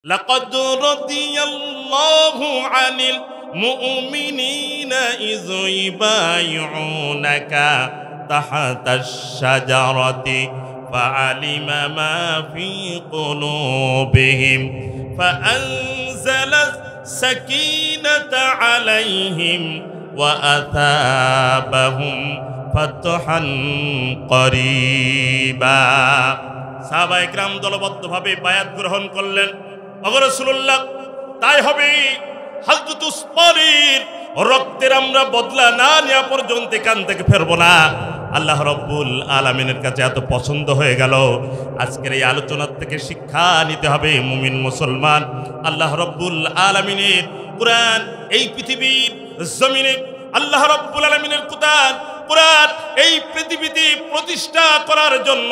لقد رضي الله عن المؤمنين إذ يبايعونك تحت الشجرة فعلم ما في قلوبهم فأنزل السكينة عليهم وأثابهم فتحا قريبا। সাহাবায়ে কেরাম দলবদ্ধভাবে বায়াত গ্রহণ করলেন। ওগো রাসূলুল্লাহ, তাই হবে হযরত উসমানের রক্তের আমরা বদলা না নেওয়া পর্যন্ত এখান থেকে ফেরবো না। আল্লাহ রব্বুল আলামিনের কাছে এত পছন্দ হয়ে গেল। আজকের এই আলোচনার থেকে শিক্ষা নিতে হবে মুমিন মুসলমান। আল্লাহ রব্বুল আলামিনের কুরআন এই পৃথিবীর জমিনে আল্লাহ রব্বুল আলামিনের কুরআন এই পৃথিবীতে প্রতিষ্ঠা করার জন্য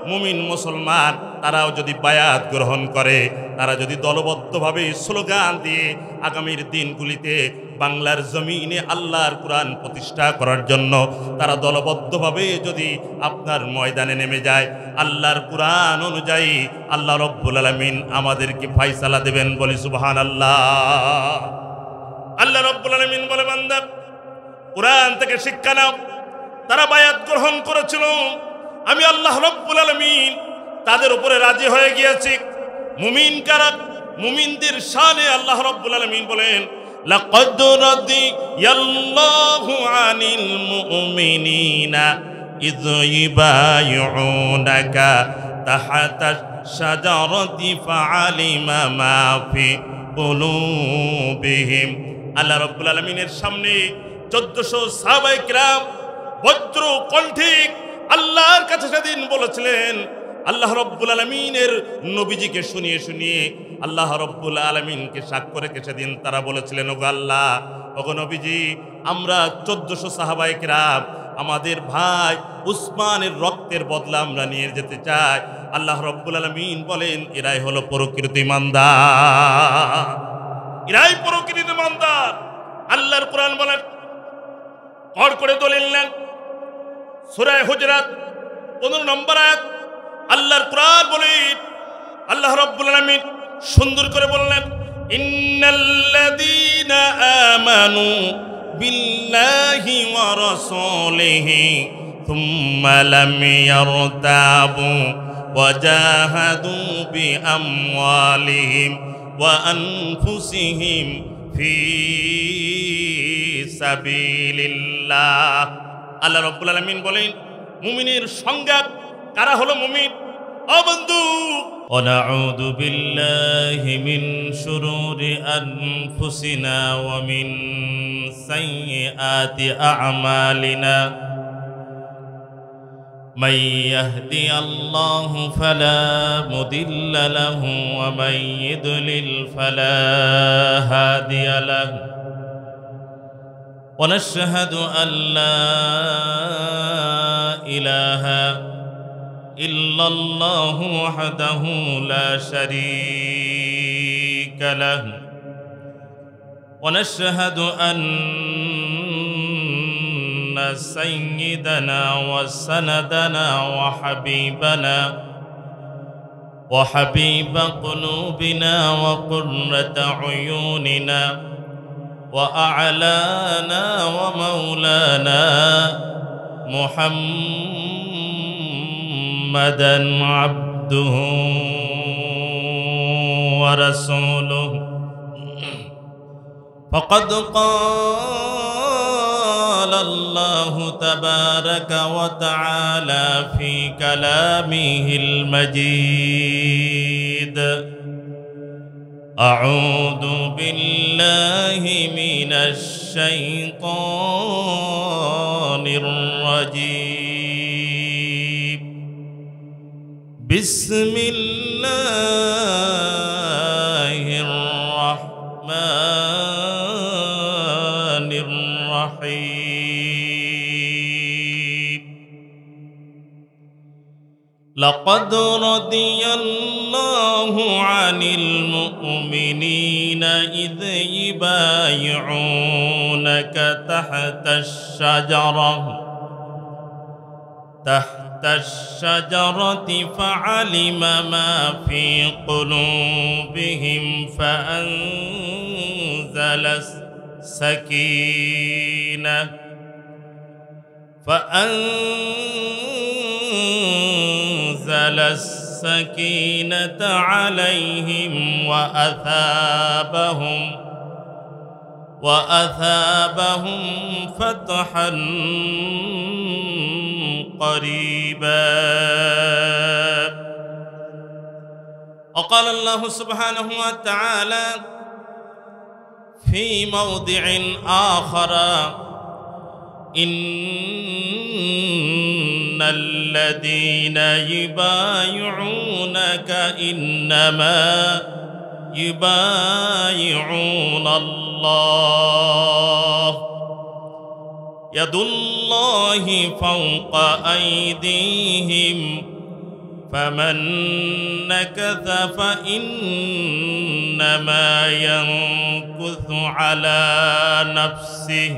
মুমিন মুসলমান তারাও যদি বায়াত গ্রহণ করে, তারা যদি দলবদ্ধভাবে স্লোগান দিয়ে আগামীর দিনগুলিতে বাংলার জমিনে আল্লাহর কুরআন প্রতিষ্ঠা করার জন্য তারা দলবদ্ধভাবে যদি আপনার ময়দানে নেমে যায়, আল্লাহর কুরআন অনুযায়ী আল্লাহ রব্বুল আলামিন আমাদেরকে ফয়সালা দেবেন। বলি সুবহানাল্লাহ। আল্লাহ রব্বুল আলামিন বলে, বান্দা কুরআন থেকে শিক্ষা নাও। তারা বায়াত গ্রহণ করেছিল, আমি আল্লাহ রব্বুল আলামিন তাদের উপরে রাজি হয়ে গিয়েছি। মুমিন কারা? মুমিনদের শানে আল্লাহ রব্বুল আলামিন বলেন, লাকাদ রাদিয়াল্লাহু আনিল মুমিনিনা ইয ইবায়ুনাকা তাহতাশ শাজারাতি ফাআলিমা মা ফি কুলুবিহিম। আল্লাহ রব্বুল আলামিনের সামনে 1400 সাহাবায়ে কেরাম বজ্র কণ্ঠে আল্লাহর কাছে সেদিন বলেছিলেন। আল্লাহ রব্বুল আলামিনের নবীজিকে শুনিয়ে শুনিয়ে আল্লাহ রব্বুল আলামিনকে সাক্ষ্য রেখে সেদিন তারা বলেছিলেন, ওগো আল্লাহ, ওগো নবীজি, আমরা 1400 সাহাবায়ে কেরাম আমাদের ভাই উসমানের রক্তের বদলা আমরা নিয়ে যেতে চাই। আল্লাহ রব্বুল আলামিন বলেন, এরাই হলো প্রকৃত ঈমানদার, এরাই প্রকৃত ঈমানদার। আল্লাহর কুরআন বলেন, আর করে দলিল নেন সূরা হুজরাত 15 নম্বর আয়াত। আল্লাহর কুরআন বলে আল্লাহ রাব্বুল আলামিন সুন্দর করে বললেন, ইন্নাল্লাযীনা আমানু বিল্লাহি ওয়া রাসূলিহি থুম্মা লাম ইয়ারতাবু ওয়া জাহাদু বিআমওয়ালিহিম ওয়া আনফুসিহিম ফি সাবিলিল্লাহ। আল্লাহ রাব্বুল আলামিন বলেন, মুমিনের সংজ্ঞা কারা হলো মুমিন? ও বন্ধু, ওয়ানাউযু বিল্লাহি মিন শুরুরি আনফুসিনা ওয়া মিন সাইয়্যাতি আ'মালিনা মান ইয়াহদিয়াল্লাহু ফালা মুদিল্লা লাহু ওয়া মান ইউদ্লিল ফালা হাদিয়া লাহু ونشهد أن لا إله إلا الله وحده لا شريك له ونشهد أن سيدنا وسندنا وحبيب قلوبنا وقرة عيوننا وأعلانا ومولانا محمدا عبده ورسوله فقد قال الله تبارك وتعالى في كلامه المجيد، أعوذ بالله من الشيطان الرجيم، بسم الله الرحمن الرحيم، لقد رضي الله عن المؤمنين إذ يبايعونك تحت الشجرة فعلم ما في قلوبهم فأنزل السكينة عليهم وأثابهم فتحا قريبا. وقال الله سبحانه وتعالى في موضع آخر: إن الذين يبايعونك إنما يبايعون الله يد الله فوق أيديهم فمن نكث فإنما ينكث على نفسه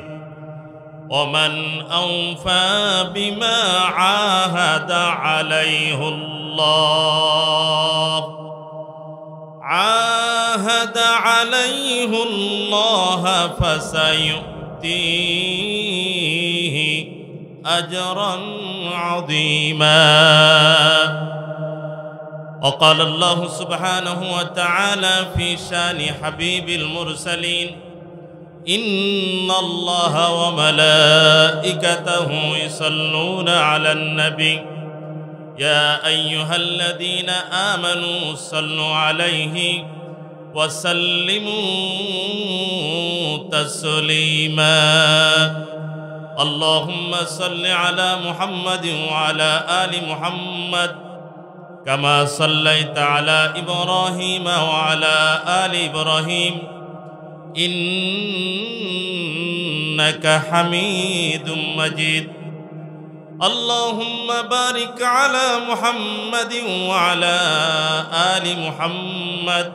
ومن أوفى بما عاهد عليه الله فسيؤتيه أجرا عظيما. وقال الله سبحانه وتعالى في شان حبيب المرسلين: إن الله وملائكته يصلون على النبي يا أيها الذين آمنوا صلوا عليه وسلموا تسليما. اللهم صل على محمد وعلى آل محمد كما صليت على إبراهيم وعلى آل إبراهيم إنك حميد مجيد. اللهم بارك على محمد وعلى آل محمد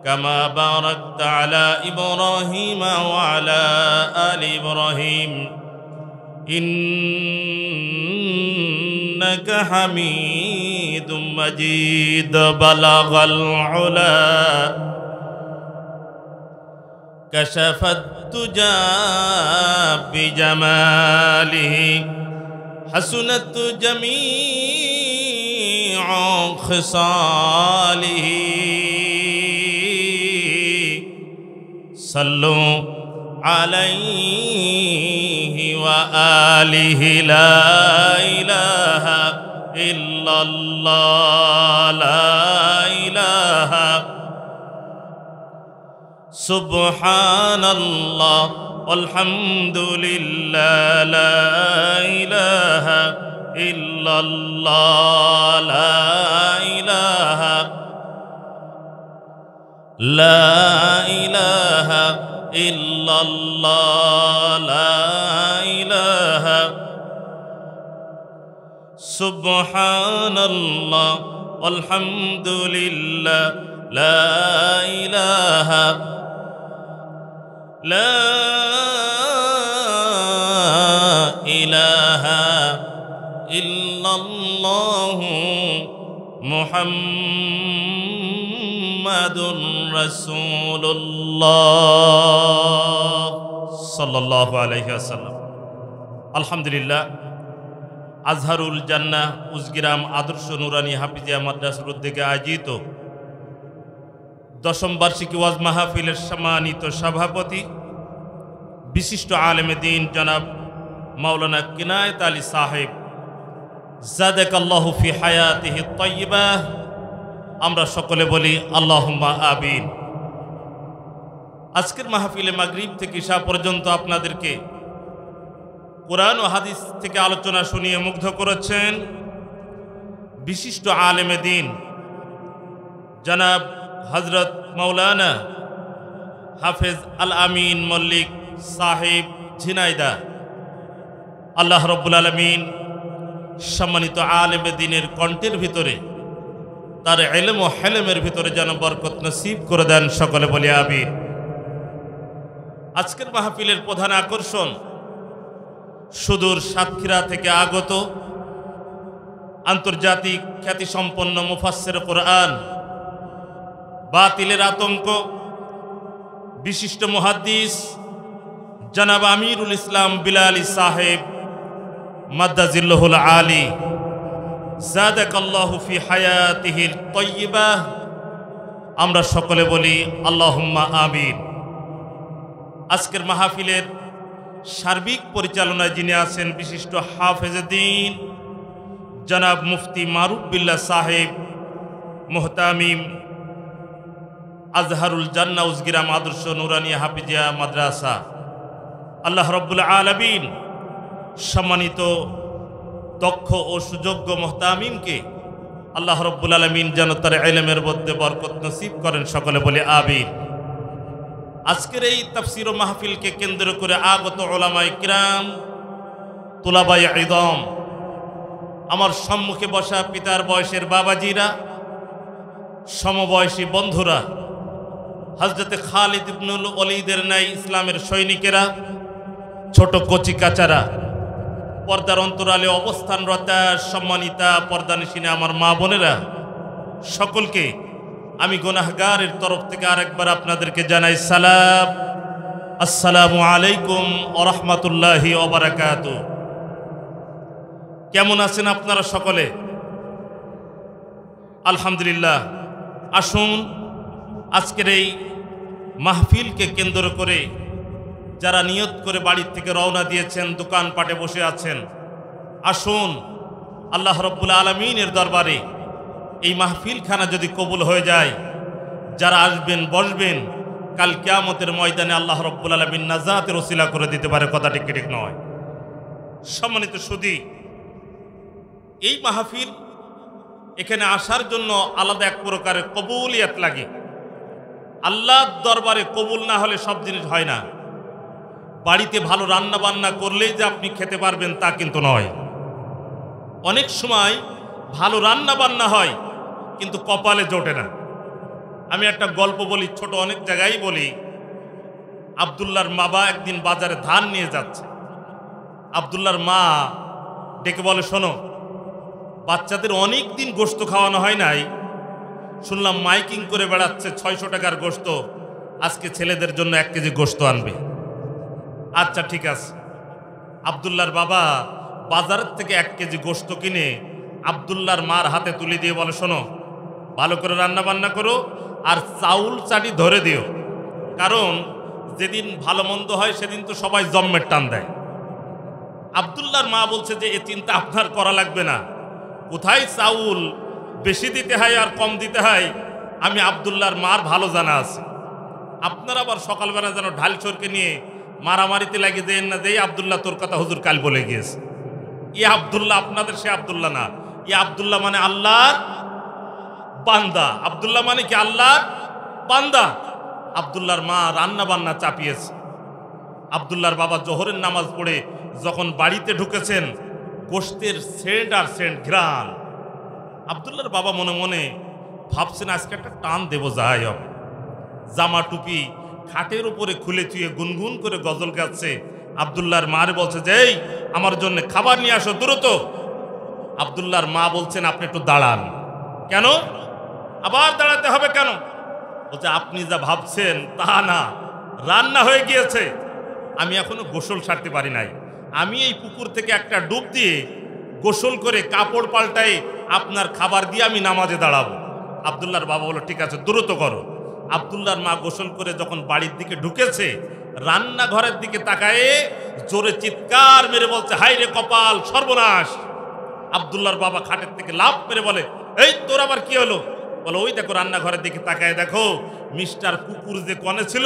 كما باركت على إبراهيم وعلى آل إبراهيم إنك حميد مجيد. بلغ العلا كشف الدجى بجماله حسنت جميع خصاله. صلوا عليه وآله. لا إله إلا الله لا إله سبحان الله والحمد لله لا إله إلا الله لا إله إلا الله لا إله سبحان الله والحمد لله لا إله إلا الله محمد رسول الله صلى الله عليه وسلم। আলহামদুলিল্লাহ, আজহারুল জান্নাহ উজগিরাম আদর্শ নুরানি হাফিজিয়া মাদ্রাসার উদ্যোগে আয়োজিত দশম বার্ষিকী ওয়াজ মাহফিলের সম্মানিত সভাপতি বিশিষ্ট আলেমে দ্বীন জনাব মাওলানা কিনায়েত আলী সাহেব জাযাকাল্লাহু ফি হায়াতিহি তাইয়্যিবাহ, আমরা সকলে বলি আল্লাহুম্মা আমিন। আজকের মাহফিলে মাগরিব থেকে ইশা পর্যন্ত আপনাদেরকে কোরআন ও হাদিস থেকে আলোচনা শুনিয়ে মুগ্ধ করেছেন বিশিষ্ট আলেমে দ্বীন জনাব হযরত মাওলানা হাফেজ আল আমিন মল্লিক সাহেব ঝিনাইদহ। আল্লাহ রাব্বুল আলামিন সম্মানিত আলেমে দ্বীনের কণ্ঠের ভিতরে তার ইলম ও হেলমের ভিতরে যেন বরকত নসিব করে দেন, সকলে বলি আমিন। আজকের মাহফিলের প্রধান আকর্ষণ সুদূর সাতক্ষীরা থেকে আগত আন্তর্জাতিক খ্যাতিসম্পন্ন মুফাসসির কোরআন, বাতিলের আতঙ্ক, বিশিষ্ট মুহাদ্দিস জনাব আমিরুল ইসলাম বিলালী সাহেব মাদ্দাজিল্লাহুল আলী জাদাকাল্লাহু ফি হায়াতিহিল তাইয়্যিবাহ, আমরা সকলে বলি আল্লাহুম্মা আমিন। আজকের মাহফিলের সার্বিক পরিচালনায় যিনি আছেন বিশিষ্ট হাফেজে দ্বীন জনাব মুফতি মারুফ বিল্লাহ সাহেব মুহতামিম আজহারুল জান্নাহ উজগিরাম আদর্শ নুরানিয়া হাফিজিয়া মাদ্রাসা, আল্লাহ রাব্বুল আলামিন সম্মানিত দক্ষ ও সুযোগ্য মুহতামিমকে আল্লাহ রাব্বুল আলামিন যেন তার ইলমের মধ্যে বরকত নসিব করেন, সকলে বলে আমিন। আজকের এই তাফসীর ও মাহফিলকে কেন্দ্র করে আগত উলামায়ে কিরাম, তুলাবায়ে ইলম, আমার সম্মুখে বসা পিতার বয়সের বাবাজিরা, সমবয়সী বন্ধুরা, হযরতে খালিদ ইবনুল ওলীদের ন্যায় ইসলামের সৈনিকেরা, ছোট কচি কাচারা, পর্দার অন্তরালে অবস্থানরতা সম্মানিতা পর্দানিশিনে আমার মা বোনেরা, সকলকে আমি গুনাহগারের তরফ থেকে আরেকবার আপনাদেরকে জানাই সালাম, আসসালামু আলাইকুম ওয়া রাহমাতুল্লাহি ওয়া বারাকাতুহু। কেমন আছেন আপনারা সকলে? আলহামদুলিল্লাহ। আসুন আজকের এই মাহফিলকে কেন্দ্র করে যারা নিয়ত করে বাড়ির থেকে রওনা দিয়েছেন, দোকানপাটে বসে আছেন, আসুন আল্লাহ রাব্বুল আলামিনের দরবারে এই মাহফিলখানা যদি কবুল হয়ে যায়, যারা আসবেন বসবেন, কাল কিয়ামতের ময়দানে আল্লাহ রাব্বুল আলামিন নাজাতের ওসিলা করে দিতে পারে, কথা ঠিক ঠিক নয়? সম্মানিত সুধী, এই মাহফিল এখানে আসার জন্য আলাদা এক প্রকারের কবুলিয়াত লাগে। আল্লাহর দরবারে কবুল না হলে সব জিনিস হয় না। বাড়িতে ভালো রান্না বান্না করলেই যে আপনি খেতে পারবেন তা কিন্তু নয়। অনেক সময় ভালো রান্না বান্না হয় কিন্তু কপালে জোটে না। আমি একটা গল্প বলি, ছোট অনেক জায়গায় বলি। আব্দুল্লাহর বাবা একদিন বাজারে ধান নিয়ে যাচ্ছে। আব্দুল্লাহর মা ডেকে বলে, শোনো, বাচ্চাদের অনেক দিন গোশত খাওয়ানো হয় নাই, শুনলাম মাইকিং করে বেড়াচ্ছে 600 টাকার গোশত, আজকে ছেলেদের জন্য 1 কেজি গোশত আনবে। আচ্ছা ঠিক আছে। আব্দুল্লাহর বাবা বাজারের থেকে 1 কেজি গোশত কিনে আব্দুল্লাহর মার হাতে তুলে দিয়ে বলে, শোনো, ভালো করে রান্না বান্না করো আর চাউল চাটি ধরে দিও, কারণ যেদিন ভালো মন্দ হয় সেদিন তো সবাই জম্মের টান দেয়। আব্দুল্লাহর মা বলছে যে এ চিন্তা আপনার করা লাগবে না, কোথায় চাউল বেশি দিতে হয় আর কম দিতে হয় আমি আব্দুল্লাহর মার ভালো জানা আছে। আপনারা আবার সকালবেলা যেন ঢাল চোরকে নিয়ে মারামারিতে লাগিয়ে দেন না, যে আব্দুল্লাহ তোর কথা হুজুর কাল বলে গিয়েছে। ই আব্দুল্লাহ আপনাদের সে আব্দুল্লাহ না। ই আব্দুল্লাহ মানে আল্লাহর বান্দা। আব্দুল্লাহ মানে কি? আল্লাহর বান্দা। আব্দুল্লাহর মা রান্না বান্না চাপিয়েছে। আব্দুল্লাহর বাবা জোহরের নামাজ পড়ে যখন বাড়িতে ঢুকেছেন, গোশতের সেন্ট আর সেন্ট ঘ্রাণ। আব্দুল্লাহর বাবা মনে মনে ভাবছেন আজকে একটা টান দেব, যাই হবে। জামা টুপি খাটের উপরে খুলে চুয়ে গুনগুন করে গজল গাচ্ছে। আব্দুল্লাহর মারে বলছে যে এই আমার জন্য খাবার নিয়ে আসো দ্রুত। আব্দুল্লাহর মা বলছেন আপনি একটু দাঁড়ান। কেন? আবার দাঁড়াতে হবে কেন? বলছে আপনি যা ভাবছেন তা না, রান্না হয়ে গিয়েছে, আমি এখনো গোসল সারতে পারি নাই। আমি এই পুকুর থেকে একটা ডুব দিয়ে গোসল করে কাপড় পাল্টাই আপনার খাবার দিয়ে আমি নামাজে দাঁড়াবো। আব্দুল্লাহর বাবা বলল ঠিক আছে, দ্রুত করো। আব্দুল্লাহর মা গোসল করে যখন বাড়ির দিকে ঢুকেছে, রান্নাঘরের দিকে তাকায়ে জোরে চিৎকার মেরে বলছে, হায় রে কপাল, সর্বনাশ। আব্দুল্লাহর বাবা খাটের থেকে লাফ মেরে বলে, এই তোর আবার কি হলো? বলো ওই দেখো রান্নাঘরের দিকে তাকায় দেখো, মিস্টার কুকুর যে কনে ছিল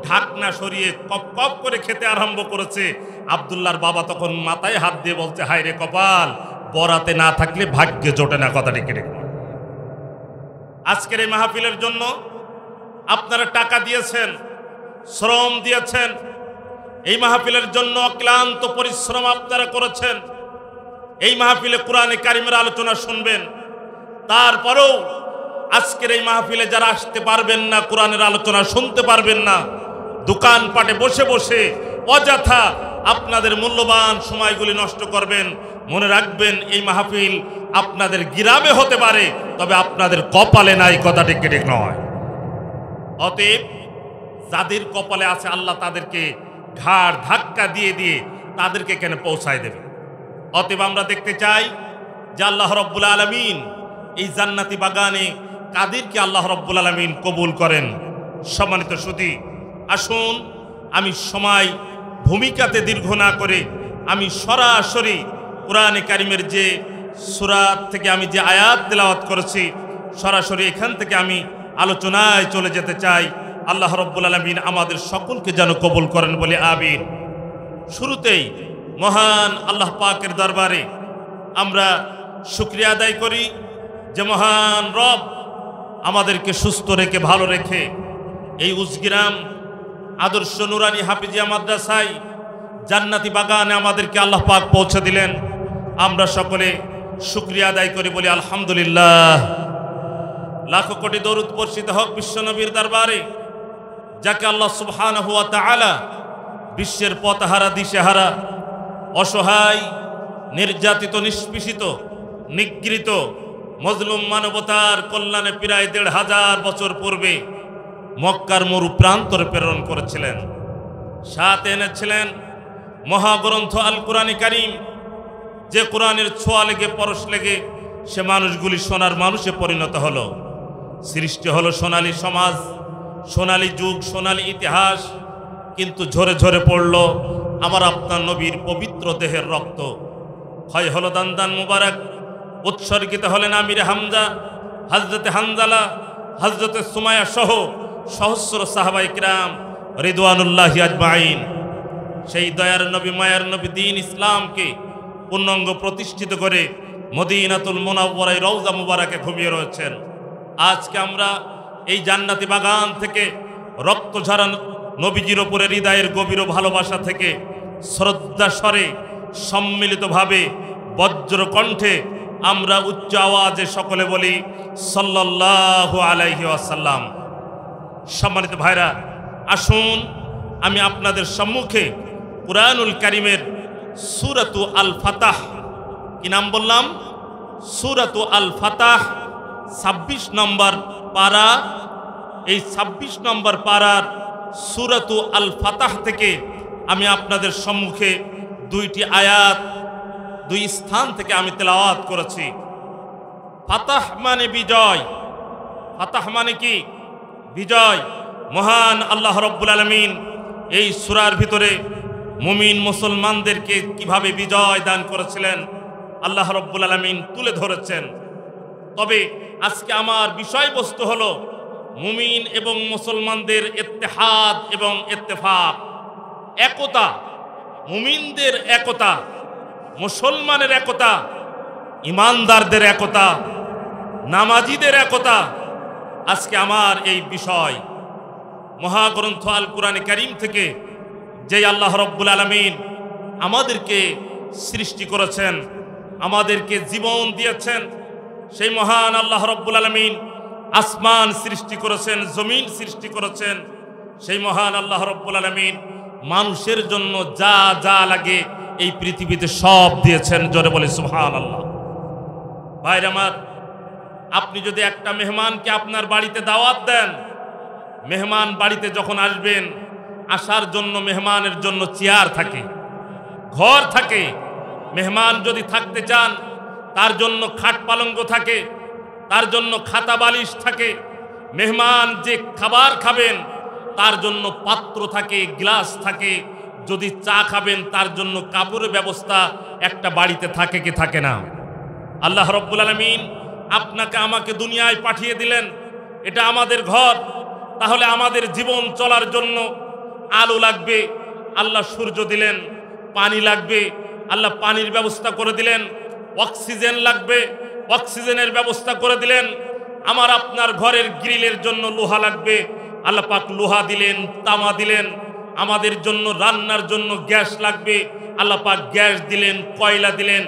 ঢাকনা সরিয়ে কপ কপ করে খেতে আরম্ভ করেছে। আব্দুল্লাহর বাবা তখন মাথায় হাত দিয়ে বলছে, হায় রে কপাল, বরাতে না থাকলে ভাগ্যে জোটে না, কথা ডেকে ডেকে। আজকের এই মাহফিলের জন্য আপনারা টাকা দিয়েছেন, শ্রম দিয়েছেন, এই মাহফিলের জন্য অক্লান্ত পরিশ্রম আপনারা করেছেন। এই মাহফিলে কোরআনে কারিমের আলোচনা শুনবেন, তারপরেও আজকের এই মাহফিলে যারা আসতে পারবেন না, কোরআনের আলোচনা শুনতে পারবেন না, দোকানপাটে বসে বসে অযথা আপনাদের মূল্যবান সময়গুলি নষ্ট করবেন। মনে রাখবেন এই মাহফিল আপনাদের গ্রামে হতে পারে, তবে আপনাদের কপালে নাই, কথাটি ঠিক নয়। অতএব যাদের কপালে আছে আল্লাহ তাদেরকে ঘাড় ধাক্কা দিয়ে দিয়ে তাদেরকে কেন পৌঁছায় দেবে। অতএব আমরা দেখতে চাই যে আল্লাহ রব্বুল আলামিন এই জান্নাতি বাগানে কাদেরকে আল্লাহ রব্বুল আলামিন কবুল করেন। সম্মানিত সুধী, আসুন আমি সময় ভূমিকাতে দীর্ঘ না করে আমি সরাসরি কোরআনে কারিমের যে সূরা থেকে আমি যে আয়াত তেলাওয়াত করেছি সরাসরি এখান থেকে আমি আলোচনায় চলে যেতে চাই। আল্লাহ রব্বুল আলামিন আমাদের সকলকে যেন কবুল করেন বলে আমিন। শুরুতেই মহান আল্লাহ পাকের দরবারে আমরা শুকরিয়া আদায় করি যে মহান রব আমাদেরকে সুস্থ রেখে ভালো রেখে এই উজগিরাম আদর্শ নুরানি হাফিজিয়া মাদ্রাসায় জান্নাতি বাগানে আমাদেরকে আল্লাহ পাক পৌঁছে দিলেন। আমরা সকলে শুকরিয়া আদায় করি বলি আলহামদুলিল্লাহ। লাখো কোটি দরুদ বর্ষিত হোক বিশ্বনবীর দরবারে, যাকে আল্লাহ সুবহানাহু ওয়া তাআলা বিশ্বের পথহারা দিশেহারা অসহায় নির্যাতিত নিষ্পেষিত নিগৃহীত মজলুম মানবতার কল্যাণে প্রায় ১৫০০ বছর পূর্বে মক্কার মরু প্রান্তরে প্রেরণ করেছিলেন। সাথে এনেছিলেন মহাগ্রন্থ আল কুরআনে কারীম, যে কোরআনের ছোঁয়া লেগে পরশ লেগে সে মানুষগুলি সোনার মানুষে পরিণত হলো। সৃষ্টি হলো সোনালী সমাজ, সোনালী যুগ, সোনালী ইতিহাস। কিন্তু ঝরে ঝরে পড়ল আমার আপনার নবীর পবিত্র দেহের রক্ত। ক্ষয় হলো দান মুবারক, উৎসর্গিত হলেন আমিরে হামজা, হযরতে হানজালা, হযরতে সুমাইয়া সহ সহস্র সাহাবায়ে কিরাম রিদওয়ানুল্লাহি আজমাইন। সেই দয়ার নবী মায়ার নবী দ্বীন ইসলামকে পূর্ণাঙ্গ প্রতিষ্ঠিত করে মদিনাতুল মুনাওয়ারায় রওজা মুবারাকে ঘুমিয়ে রয়েছেন। আজকে আমরা এই জান্নাতি বাগান থেকে রক্ত ঝরা নবীজির ওপরে হৃদয়ের গভীর ভালোবাসা থেকে শ্রদ্ধা স্বরে সম্মিলিতভাবে বজ্র কণ্ঠে আমরা উচ্চ আওয়াজে সকলে বলি সাল্লাল্লাহু আলাইহি ওয়াসাল্লাম। সম্মানিত ভাইরা, আসুন আমি আপনাদের সম্মুখে কুরআনুল কারীমের সূরাতু আল ফাতাহ, কি নাম বললাম? সূরাতু আল ফাতাহ ২৬ নম্বর পারা। এই ২৬ নম্বর পারার সূরাতু আল ফাতাহ থেকে আমি আপনাদের সম্মুখে দুইটি আয়াত দুই স্থান থেকে আমি তেলাওয়াত করেছি। ফাতাহ মানে বিজয়। ফাতাহ মানে কি? বিজয়। মহান আল্লাহ রব্বুল আলামিন এই সূরার ভিতরে মুমিন মুসলমানদেরকে কিভাবে বিজয় দান করেছিলেন আল্লাহ রব্বুল আলামিন তুলে ধরেছেন। তবে আজকে আমার বিষয়বস্তু হলো মুমিন এবং মুসলমানদের ইত্তেহাদ এবং ইত্তেফাক, একতা। মুমিনদের একতা, মুসলমানের একতা, ইমানদারদের একতা, নামাজিদের একতা আজকে আমার এই বিষয়। মহাগ্রন্থ আল কুরআনে কারীম থেকে যে আল্লাহ রব্বুল আলামিন আমাদেরকে সৃষ্টি করেছেন, আমাদেরকে জীবন দিয়েছেন, সেই মহান আল্লাহ রব্বুল আলামিন আসমান সৃষ্টি করেছেন, জমিন সৃষ্টি করেছেন। সেই মহান আল্লাহ রব্বুল আলামিন মানুষের জন্য যা যা লাগে এই পৃথিবীতে সব দিয়েছেন। জোরে বলে সুবহানাল্লাহ। ভাইরা আমার, আপনি যদি একটা মেহমানকে আপনার বাড়িতে দাওয়াত দেন, মেহমান বাড়িতে যখন আসবেন, আসার জন্য মেহমানের জন্য চেয়ার থাকে, ঘর থাকে। মেহমান যদি থাকতে চান তার জন্য খাট পালঙ্ক থাকে, তার জন্য খাতা বালিশ থাকে। মেহমান যে খাবার খাবেন তার জন্য পাত্র থাকে, গ্লাস থাকে। যদি চা খাবেন তার জন্য কাপড়ের ব্যবস্থা একটা বাড়িতে থাকে কি থাকে না? আল্লাহ রব্বুল আলামিন আপনাকে আমাকে দুনিয়ায় পাঠিয়ে দিলেন, এটা আমাদের ঘর। তাহলে আমাদের জীবন চলার জন্য আলো লাগবে, আল্লাহ সূর্য দিলেন। পানি লাগবে, আল্লাহ পানির ব্যবস্থা করে দিলেন। অক্সিজেন লাগবে, অক্সিজেনের ব্যবস্থা করে দিলেন। আমার আপনার ঘরের গ্রিলের জন্য লোহা লাগবে, আল্লাহ পাক লোহা দিলেন, তামা দিলেন। আমাদের জন্য রান্নার জন্য গ্যাস লাগবে, আল্লাহ পাক গ্যাস দিলেন, কয়লা দিলেন।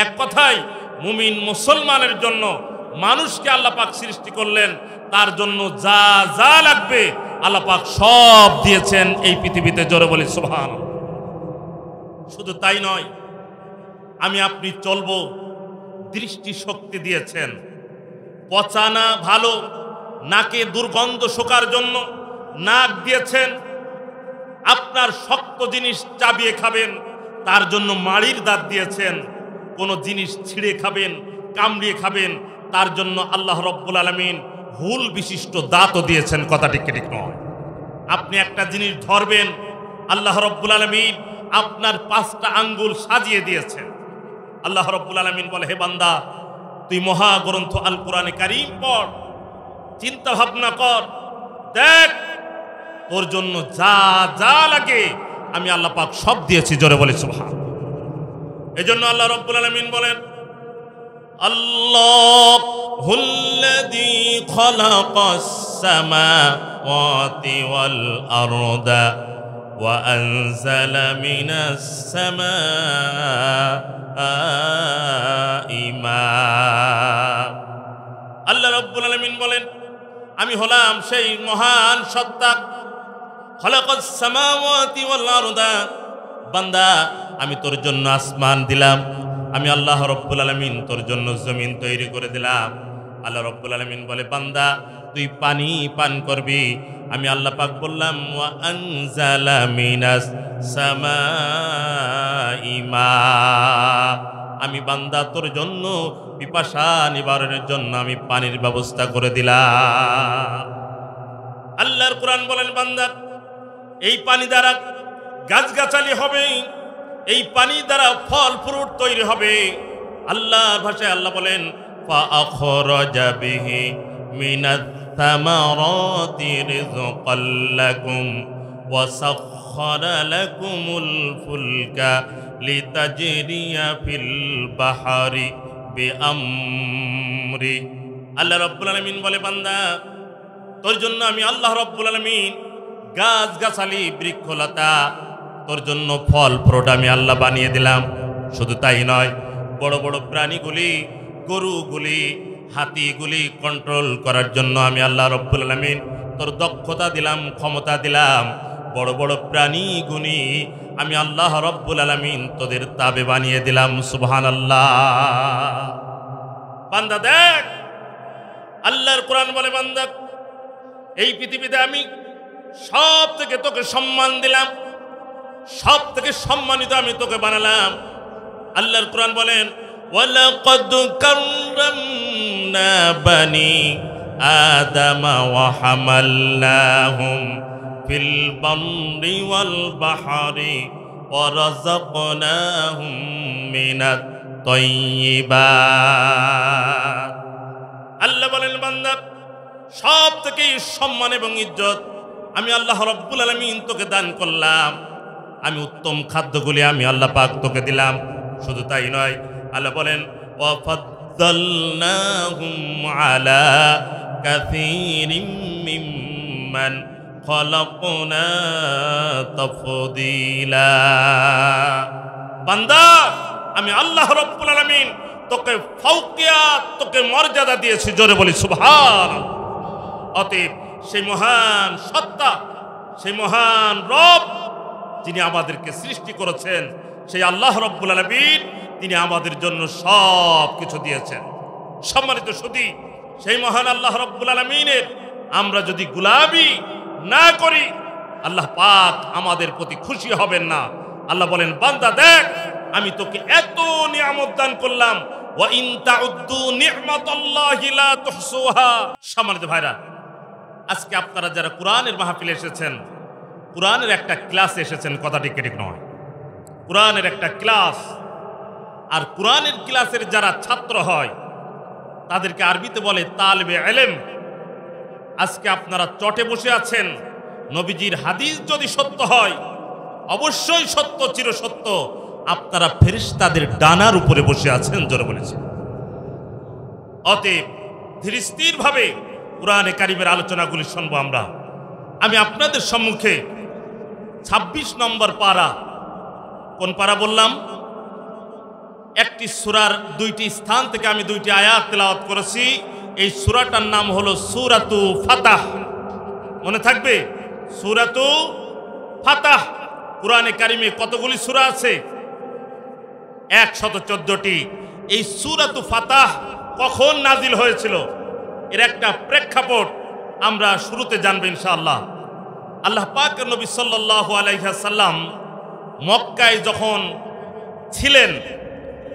এক কথায় মুমিন মুসলমানের জন্য মানুষকে আল্লাহ পাক সৃষ্টি করলেন, তার জন্য যা যা লাগবে আল্লাহ পাক সব দিয়েছেন এই পৃথিবীতে। জোরে বলি সুবহানাল্লাহ। শুধু তাই নয়, আমি আপনি চলবো, দৃষ্টি শক্তি দিয়েছেন। পচা না ভালো, নাকে দুর্গন্ধ শোকার জন্য নাক দিয়েছেন। আপনার শক্ত জিনিস চাবিয়ে খাবেন, তার জন্য মাড়ির দাঁত দিয়েছেন। কোন জিনিস ছিঁড়ে খাবেন, কামড়িয়ে খাবেন, তার জন্য আল্লাহ রব্বুল আলামিন হুল বিশিষ্ট দাঁতও দিয়েছেন। কথা ঠিক ঠিক নয়? আপনি একটা জিনিস ধরবেন, আল্লাহ রব্বুল আলামিন আপনার 5টা আঙ্গুল সাজিয়ে দিয়েছেন। আল্লাহ রব্বুল আলামিন বলে, হে বান্দা, তুই মহাগ্রন্থ আল কোরআনে কারীম পড়, চিন্তা ভাবনা কর, দেখ তোর জন্য যা যা লাগে আমি আল্লাহ পাক সব দিয়েছি। জোরে বলে সুবহান। এজন্য আল্লাহ রব্বুল আলামিন বলেন, আল্লাহুল্লাযী খালাকাস সামাওয়াতি ওয়াল আরদা ওয়া আনজালা মিনাস সামাই মা। আল্লাহ রব্বুল আলামিন বলেন, আমি হলাম সেই মহান সত্তা, খালাকাস সামাওয়াতি ওয়াল আরদা। বান্দা, আমি তোর জন্য আসমান দিলাম, আমি আল্লাহ রব্বুল আলামিন তোর জন্য জমিন তৈরি করে দিলাম। আল্লাহ রব্বুল আলামিন বলে, বান্দা তুই পানি পান করবি, আমি আল্লাহ পাক বললাম ওয়া আনজালা মিনাস সামাই মা। আমি বান্দা তোর জন্য পিপাসা নিবারণের জন্য আমি পানির ব্যবস্থা করে দিলাম। আল্লাহর কোরআন বলেন, বান্দা এই পানি দ্বারা গাছগাছালি হবে, এই পানি দ্বারা ফল ফ্রুট তৈরি হবে। আল্লাহর ভাষায় আল্লাহ বলেন, ফাআখরাজা বিহি মিনাত থামারাতি রিজকাল লাকুম ওয়া সাখখারা লাকুমুল ফুলকা লিতাজরিয়া ফিল বাহরি বিআমরি। আল্লাহ রাব্বুল আলামিন বলে, বান্দা তোর জন্য আমি আল্লাহ রাব্বুল আলামিন গাছ গাছালি বৃক্ষলতা, তোর জন্য ফল ফ্রুট আমি আল্লাহ বানিয়ে দিলাম। শুধু তাই নয়, বড় বড় প্রাণীগুলি, গরুগুলি, হাতিগুলি কন্ট্রোল করার জন্য আমি আল্লাহ রব্বুল আলামিন তোর দক্ষতা দিলাম, ক্ষমতা দিলাম। বড় বড় প্রাণীগুলি আমি আল্লাহ রব্বুল আলামিন তোদের তাবে বানিয়ে দিলাম। সুবহানাল্লাহ। বান্দা দেখ, আল্লাহর কোরআন বলে, বান্দা এই পৃথিবীতে আমি সব থেকে তোকে সম্মান দিলাম, সব থেকে সম্মানিত আমি তোকে বানালাম। আল্লাহর কোরআন বলেন, ওয়ালাকাদ কাররামনা বানি আদামা ওয়া হামালনাহুম ফিল বাররি ওয়াল বাহরি ওয়া রাযাকনাহুম মিনাত তাইয়্যিবাত। আল্লাহ বলেন, বান্দা সব থেকে সম্মান এবং ইজ্জত আমি আল্লাহ রব্বুল আলামিন তোকে দান করলাম। আমি উত্তম খাদ্যগুলি আমি আল্লাহ পাক তোকে দিলাম। শুধু তাই নয়, আল্লাহ বলেন, ওয়া ফাদ্দালনাহুম আলা কাসীরিম মিম্মান খালাকনা তাফদীলা। বান্দা আমি আল্লাহ রব্বুল আলামিন তোকে ফাওকিয়াত, তোকে মর্যাদা দিয়েছি। জোরে বলি সুবহানাল্লাহ। অতএব সেই মহান সত্তা, সেই মহান রব যিনি আমাদেরকে সৃষ্টি করেছেন, সেই আল্লাহ রব্বুল আলামিন তিনি আমাদের জন্য সব কিছু দিয়েছেন। সম্মানিত সুধী, সেই মহান আল্লাহ রব্বুল আলামিনের আমরা যদি গোলামি না করি, আল্লাহ পাক আমাদের প্রতি খুশি হবেন না। আল্লাহ বলেন, বান্দা দেখ আমি তোকে এত নিয়ামত দান করলাম, ওয়া ইন তাউদ্দু নি'মাতাল্লাহি লা তুহসুহা। সম্মানিত ভাইরা, আজকে আপনারা যারা কোরআনের মাহফিলে এসেছেন, কোরআনের একটা ক্লাসে এসেছেন, কথাটি ঠিক নয়? কোরআনের একটা ক্লাস। আর কোরআনের ক্লাসের যারা ছাত্র হয় তাদেরকে আরবিতে বলে তালবে ইলম। আজকে আপনারা চটে বসে আছেন, নবীজির হাদিস যদি সত্য হয়, অবশ্যই সত্য, চিরসত্য, আপনারা ফেরেশতাদের ডানার উপরে বসে আছেন। জোরে বলেছে। অতএব ধীর স্থির ভাবে কোরআনে কারিমের আলোচনাগুলি শুনবো আমরা। আমি আপনাদের সম্মুখে 26 নম্বর পারা, কোন পারা বললাম? একটি সূরার 2টি স্থান থেকে আমি 2টি আয়াত তেলাওয়াত করেছি। এই সূরাটার নাম হলো সূরাতু ফাতাহ। মনে থাকবে, সূরাতু ফাতাহ। কোরআনে কারিমে কতগুলি সূরা আছে? 114টি। এই সূরাতু ফাতাহ কখন নাজিল হয়েছিল এর একটা প্রেক্ষাপট আমরা শুরুতে জানব ইনশাআল্লাহ। আল্লাহ পাকের নবী সাল্লাল্লাহু আলাইহি ওয়াসাল্লাম মক্কায় যখন ছিলেন,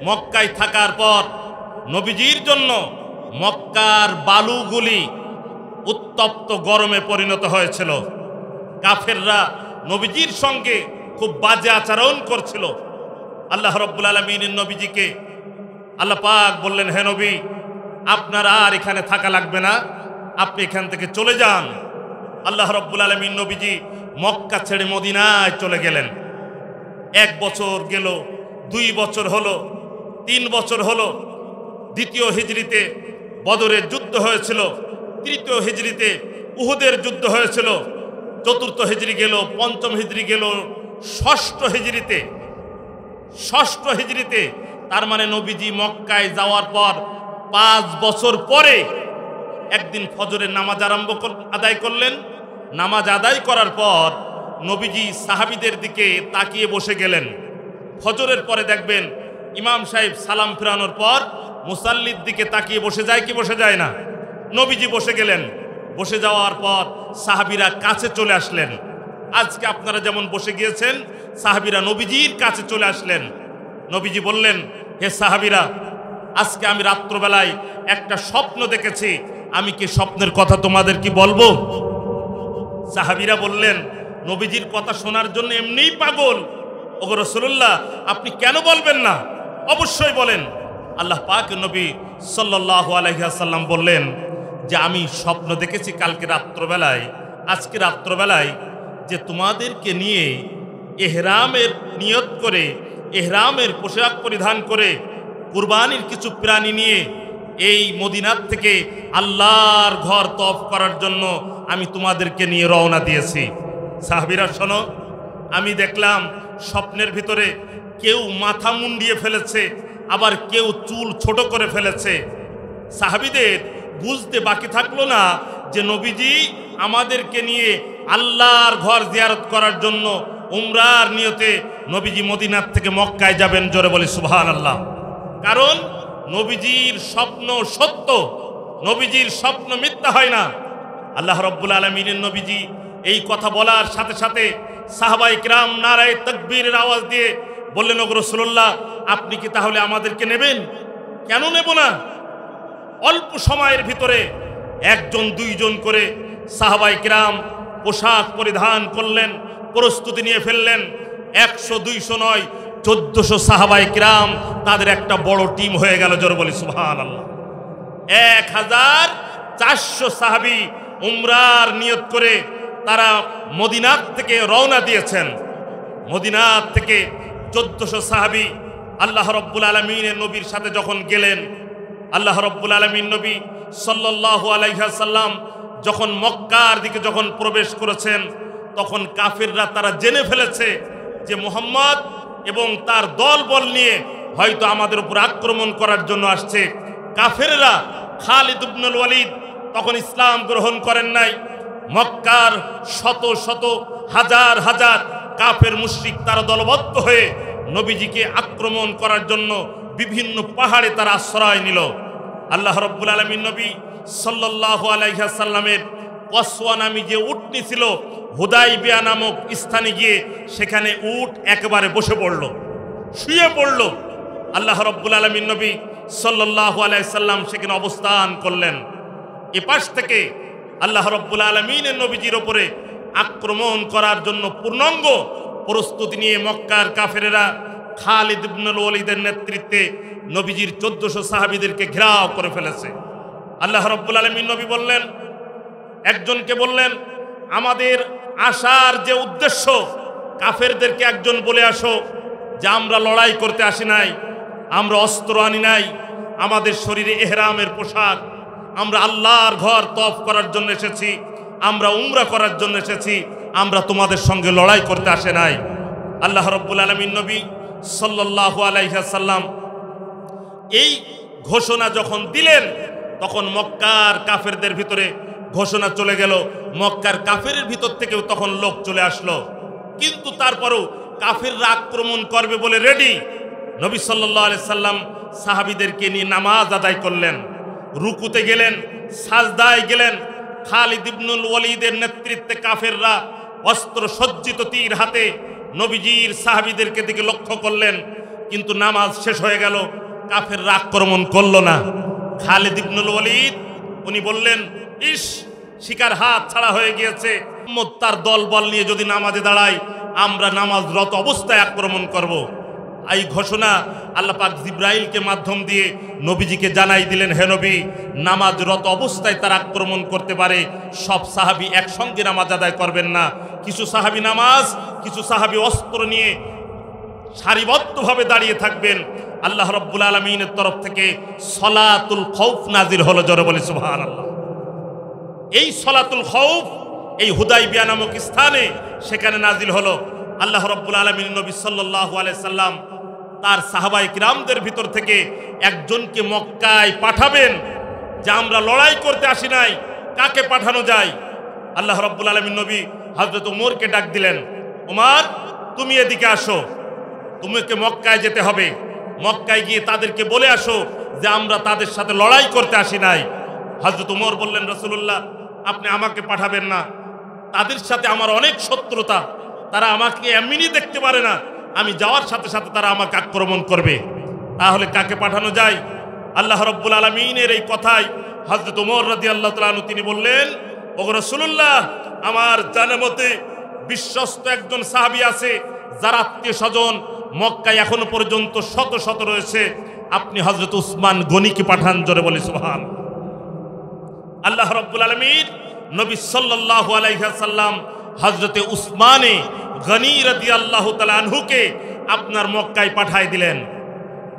মক্কায় থাকার পর নবীজির জন্য মক্কার বালুগুলি উত্তপ্ত গরমে পরিণত হয়েছিল। কাফেররা নবীজির সঙ্গে খুব বাজে আচরণ করছিল। আল্লাহ রাব্বুল আলামিনের নবীজিকে আল্লাহ পাক বললেন, হে নবী, আপনার আর এখানে থাকা লাগবে না, আপনি এখান থেকে চলে যান। আল্লাহ রাব্বুল আলামিন নবীজি মক্কা ছেড়ে মদিনায় চলে গেলেন। 1 বছর গেল, 2 বছর হলো, 3 বছর হলো। 2য় হিজরিতে বদরের যুদ্ধ হয়েছিল, 3য় হিজরিতে উহুদের যুদ্ধ হয়েছিল, 4র্থ হিজরি গেল, 5ম হিজরি গেল, 6ষ্ঠ হিজরিতে তার মানে নবীজি মক্কায় যাওয়ার পর 5 বছর পরে একদিন ফজরের নামাজ আদায় করলেন। নামাজ আদায় করার পর নবীজি সাহাবীদের দিকে তাকিয়ে বসে গেলেন। ফজরের পরে দেখবেন ইমাম সাহেব সালাম ফিরানোর পর মুসাল্লির দিকে তাকিয়ে বসে যায় কি বসে যায় না? নবীজি বসে গেলেন। বসে যাওয়ার পর সাহাবীরা কাছে চলে আসলেন। আজকে আপনারা যেমন বসে গিয়েছেন, সাহাবীরা নবীজির কাছে চলে আসলেন। নবীজি বললেন, হে সাহাবীরা, আজকে আমি রাত্রবেলায় একটা স্বপ্ন দেখেছি, আমি কি স্বপ্নের কথা তোমাদের কি বলবো? সাহাবীরা বললেন, নবীজির কথা শোনার জন্য এমনিই পাগল, ওগো রাসূলুল্লাহ, আপনি কেন বলবেন না? অবশ্যই বলেন। আল্লাহ পাক নবী সাল্লাল্লাহু আলাইহি ওয়াসাল্লাম বললেন যে আমি স্বপ্ন দেখেছি কালকে রাত্রবেলায়, আজকে রাত্রবেলায়, যে তোমাদেরকে নিয়ে ইহরামের নিয়ত করে, ইহরামের পোশাক পরিধান করে, কুরবানির কিছু প্রাণী নিয়ে এই মদিনার থেকে আল্লাহর ঘর তওয়াফ করার জন্য আমি তোমাদেরকে নিয়ে রওনা দিয়েছি। সাহাবীরা শোনো, আমি দেখলাম স্বপ্নের ভিতরে কেউ মাথা মুন্ডিয়ে ফেলেছে, আবার কেউ চুল ছোট করে ফেলেছে। সাহাবীদের বুঝতে বাকি থাকলো না যে নবীজি আমাদেরকে নিয়ে আল্লাহর ঘর জিয়ারত করার জন্য উমরার নিয়তে নবীজি মদিনার থেকে মক্কায় যাবেন। জোরে বলি সুবহানাল্লাহ। কারণ নবীজির স্বপ্ন সত্য, নবীজির স্বপ্ন মিথ্যা হয় না। আল্লাহ রাব্বুল আলামিনের নবীজি এই কথা বলার সাথে সাথে সাহাবায়ে কিরাম নারায়ে তাকবীরের আওয়াজ দিয়ে বললেন, ওগো রাসূলুল্লাহ, আপনি কি তাহলে আমাদেরকে নেবেন? কেন নেব না? অল্প সময়ের ভিতরে 1জন 2জন করে সাহাবায়ে কিরাম পোশাক পরিধান করলেন, প্রস্তুতি নিয়ে ফেললেন। 100 200 নয়, 1400 সাহাবায়ে কিরাম, তাদের একটা বড় টিম হয়ে গেল। জোরে বলি সুবহানাল্লাহ। 1400 সাহাবী উমরার নিয়ত করে তারা মদিনার থেকে রওনা দিয়েছেন। মদিনার থেকে 1400 সাহাবী আল্লাহ রাব্বুল আলামিনের নবীর সাথে যখন গেলেন, আল্লাহ রাব্বুল আলামিন নবী সাল্লাল্লাহু আলাইহি ওয়াসাল্লাম যখন মক্কার দিকে যখন প্রবেশ করেছেন, তখন কাফেররা তারা জেনে ফেলেছে যে মুহাম্মদ এবং তার দলবল নিয়ে হয়তো আমাদের উপর আক্রমণ করার জন্য আসছে। কাফেররা, খালিদ ইবনুল ওয়ালিদ তখন ইসলাম গ্রহণ করেন নাই। মক্কার শত শত হাজার হাজার কাফের মুশরিক তারা দলবদ্ধ হয়ে নবীজিকে আক্রমণ করার জন্য বিভিন্ন পাহাড়ে তারা আশ্রয় নিল। আল্লাহ রাব্বুল আলামিন নবী সাল্লাল্লাহু আলাইহি ওয়াসাল্লামের কসওয়া নামী যে উটনি ছিল, হুদাইবিয়া নামক স্থানে গিয়ে সেখানে উট একেবারে বসে পড়ল, শুয়ে পড়ল। আল্লাহ রাব্বুল আলামিন নবী সাল্লাল্লাহু আলাইহি ওয়াসাল্লাম সেখানে অবস্থান করলেন। এপাশ থেকে আল্লাহ রাব্বুল আলামিনের নবীজির উপরে আক্রমণ করার জন্য পূর্ণাঙ্গ প্রস্তুতি নিয়ে মক্কার কাফেরেরা খালিদ ইবনুল ওয়ালিদের নেতৃত্বে নবীজির 1400 সাহাবীদেরকে ঘেরাও করে ফেলেছে। আল্লাহ রাব্বুল আলামিন নবী বললেন, একজনকে বললেন, আমাদের আসার যে উদ্দেশ্য, কাফেরদেরকে একজন বলে আসো যে আমরা লড়াই করতে আসি নাই, আমরা অস্ত্র আনি নাই, আমাদের শরীরে ইহরামের পোশাক, আমরা আল্লাহর ঘর তওয়াফ করার জন্য এসেছি, আমরা উমরা করার জন্য এসেছি, আমরা তোমাদের সঙ্গে লড়াই করতে আসে নাই। আল্লাহ রাব্বুল আলামিন নবী সাল্লাল্লাহু আলাইহি ওয়াসাল্লাম এই ঘোষণা যখন দিলেন, তখন মক্কার কাফেরদের ভিতরে ঘোষণা চলে গেল। মক্কার কাফেরের ভিতর থেকেও তখন লোক চলে আসলো। কিন্তু তারপরও কাফেররা আক্রমণ করবে বলে রেডি। নবী সাল্লাল্লাহু আলাইহি সাল্লাম সাহাবীদেরকে নিয়ে নামাজ আদায় করলেন, রুকুতে গেলেন, সাজদায় গেলেন। খালিদ ইবনুল ওয়ালিদের নেতৃত্বে কাফেররা অস্ত্র সজ্জিত তীর হাতে নবীজির সাহাবীদেরকে দিকে লক্ষ্য করলেন, কিন্তু নামাজ শেষ হয়ে গেল, কাফেররা আক্রমণ করলো না। খালিদ ইবনুল ওয়ালিদ উনি বললেন, ইস, শিকার হাত ছাড়া হয়ে গিয়েছে, তার দলবল নিয়ে যদি নামাজে দাঁড়ায় আমরা নামাজরত অবস্থায় আক্রমণ করব। এই ঘোষণা আল্লাহ পাক জিব্রাইলকে মাধ্যম দিয়ে নবীজিকে জানাই দিলেন, হে নবী, নামাজরত অবস্থায় তারা আক্রমণ করতে পারে, সব সাহাবী একসঙ্গে নামাজ আদায় করবেন না। কিছু সাহাবী নামাজ, কিছু সাহাবী অস্ত্র নিয়ে সারিবদ্ধভাবে দাঁড়িয়ে থাকবেন। আল্লাহ রাব্বুল আলামিনের তরফ থেকে সলাতুল খৌফ নাজির হলো, জোরে বলি সুবহানাল্লাহ। এই সলাতুল খৌফ এই হুদাইবিয়া নামক স্থানে সেখানে নাজিল হলো। আল্লাহ রাব্বুল আলামিন নবী সাল্লাল্লাহু আলাইহি সাল্লাম তার সাহাবায়ে কিরামদের ভিতর থেকে একজনকে মক্কায় পাঠাবেন, যে আমরা লড়াই করতে আসি নাই, কাকে পাঠানো যায়? আল্লাহ রাব্বুল আলামিন নবী হযরত ওমরকে ডাক দিলেন, ওমর, তুমি এদিকে আসো, তোমাকে মক্কায় যেতে হবে। মক্কায় গিয়ে তাদেরকে বলে আসো যে আমরা তাদের সাথে লড়াই করতে আসি নাই। হযরত ওমর বললেন, রাসূলুল্লাহ, আপনি আমাকে পাঠাবেন না, তাদের সাথে আমার অনেক শত্রুতা, তারা আমাকে এমনি দেখতে পারে না, আমি যাওয়ার সাথে সাথে তারা আমাকে আক্রমণ করবে। তাহলে কাকে পাঠানো যায়? আল্লাহ রাব্বুল আলামিনের এই কথায় হযরত ওমর রাদিয়াল্লাহু তাআলা আনহু তিনি বললেন, ওগো রাসূলুল্লাহ, আমার জানা মতে বিশ্বস্ত একজন সাহাবী আছে যার আত্মীয় স্বজন মক্কায় এখনো পর্যন্ত শত শত রয়েছে, আপনি হযরত উসমান গনিকে পাঠান, জোরে বলি সুবহান। আল্লাহ রাব্বুল আলামিন নবী সাল্লাল্লাহু আলাইহি ওয়াসাল্লাম হযরতে উসমানে গনি রাদিয়াল্লাহু তাআলা আনহুকে আপনার মক্কায় পাঠিয়ে দিলেন।